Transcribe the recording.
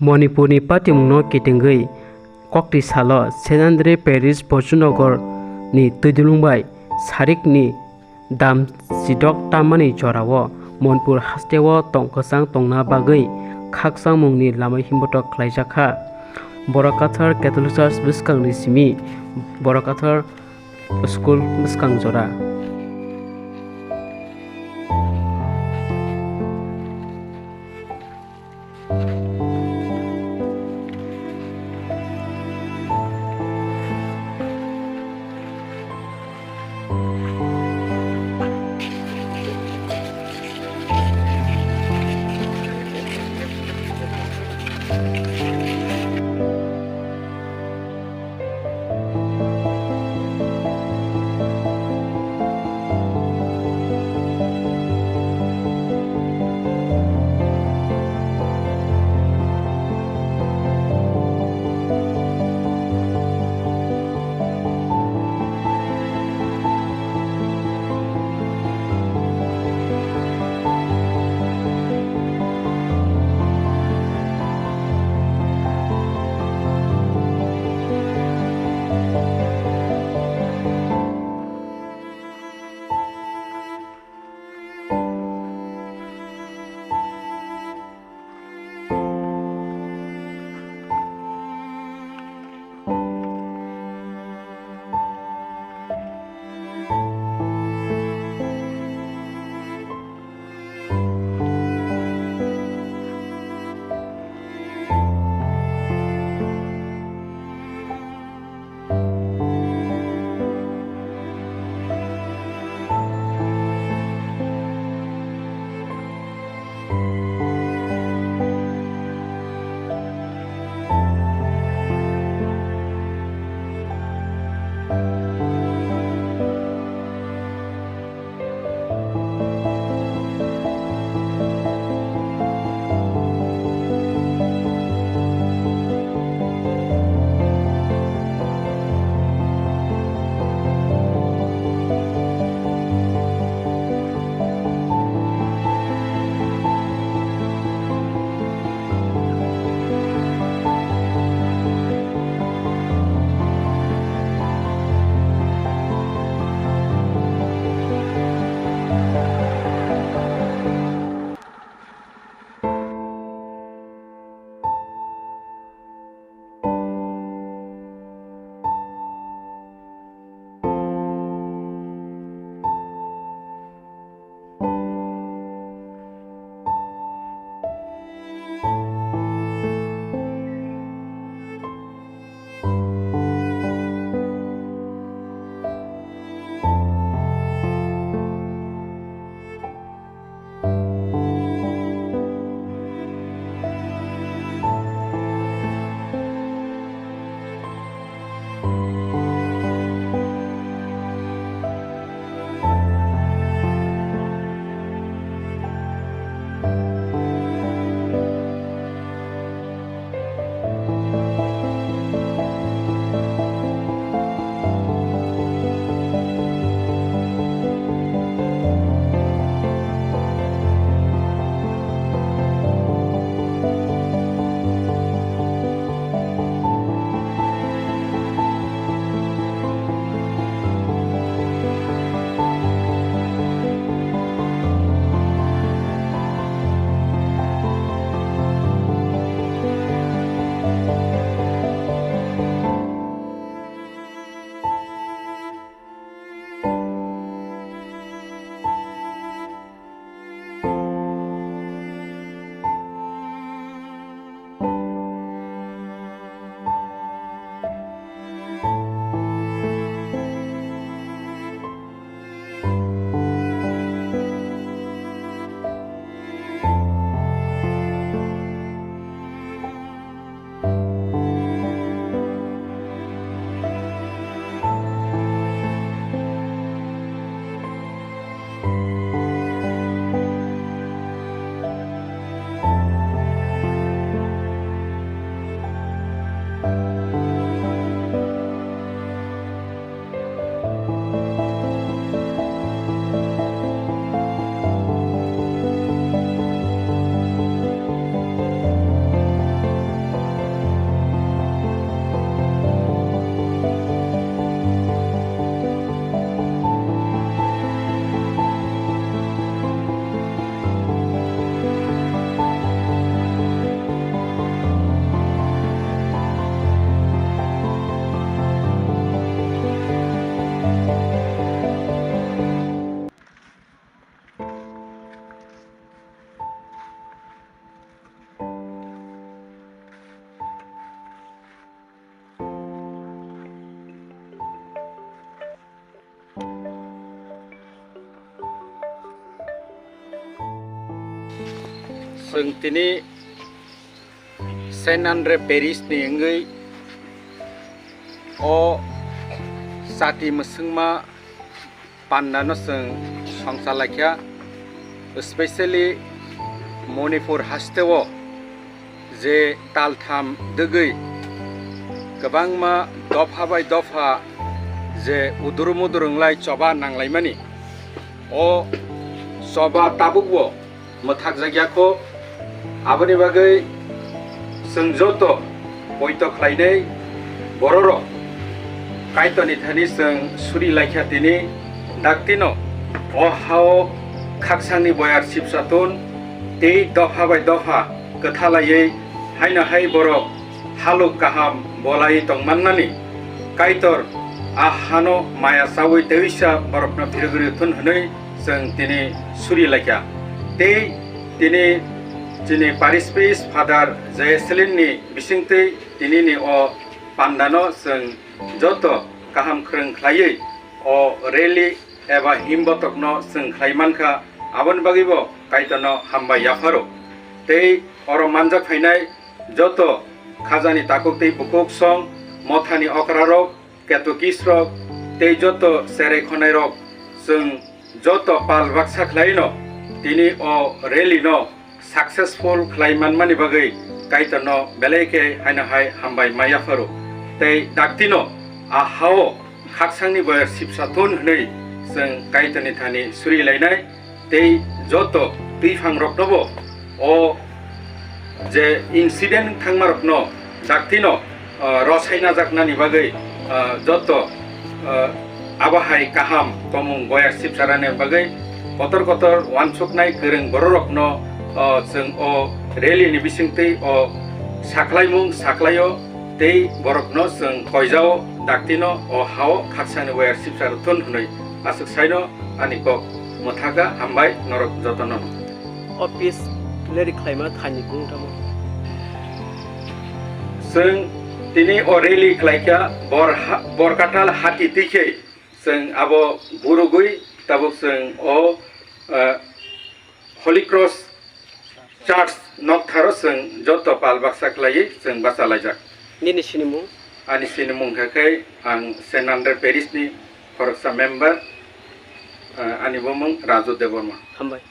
Manipurni patimungno kitengui kokti salo St.Andre Parish Bojunogor ni tudulungbai sarik ni dam sidok tamani jorao Manipur hasteo Tongkwchang Tongna Bagwi khaksang mungni lamai himbotok Khwlaijak Borakathar Catholic Church biskang ni simi Borakathar School biskang jora. जों दिनै St.Andre Parish ni ngai o sati musungma pannano जों संसालाख्या especially Manipur Haste o जे तालथाम दोगै गोबांमा दफा बाय दफा जे उदुरुमुदुरुंलाय चबा नांलायमानि ओ चबा ताबुगो मोथाक जायगाखौ आबनि बागै जों जतो बयतो खलायनाय बर'र कायतनि थानि जों सुरि लायख्या दिनै दाक्तिनो अ हाव खाकसांनि बयार सिबसातुन ते दफा बाय दफा कथालायै हायना हाय बर'क हालुक गाहाम बलाय तंमाननानि कायतर आहानो माया सावै देविसा बरफना फिरगुरि थुन हनै जों दिनै सुरि लायख्या ते दिनै पारिश फादार जयसेलिननि बिसिंतै दिनैनि अ पान्दानो जों जत गाहाम खृं खलायै अ रेलि एबा हिमबतकनो जों खलायमानखा आबन बागैबो कायतनो हामबाय याफारो ते अर मानजाक फैनाय जत खाजानि ताकुक बुकुक सं मथानि अक्रारक केतुकिसरक ते जत सेरे खनायरक जों जत पाल बाक्सा खलायनो दिनै अ रेलिनो सक्सेसफुल खलायमानमानि बागै कायतनो बेलेके हायना हाय हामबाय मायाफारो ते दाक्तिनो आहाव खाकसांनि बयर सिबसाथुन हनै जों कायतनि थानि सुरिलायनाय ते जत दैफांरकनोबो अ जे इन्सिडेंट थांमारकनो दाक्तिनो रसायना जाकनानि बागै जत आबाहाय काहाम तमुं बयार सिबसाराने बागै कतर कतर वानसुकनाय गोरों बर'रकनो जों अ रेलिनि बिसिंतै अ साख्लायमुं साख्लायो ते बरकनो जों कयजाव दाक्तिनो अ हाव खाकसानि बयार सिबसारथुन हनै आसुक साइनो आनिको मोथागा हामबाय नरक जतनो अफिस लेरि खलायमा थानि बुंथामो जों दिनै अ रेलि खलायख्या बरकाटाल हाति तिखे जों आबो गुरुगुइ ताबुक जों अ हलि क्रस चार्च नकथारो जों जत पाल बाक्सा खलायै जों बासालायजाक निनि सिनिमु आनि सिनिमुं थाखाय आं St.Andre Parishनि फरसा मेम्बार आनिबो मुं राजु देवर्मा हामबाय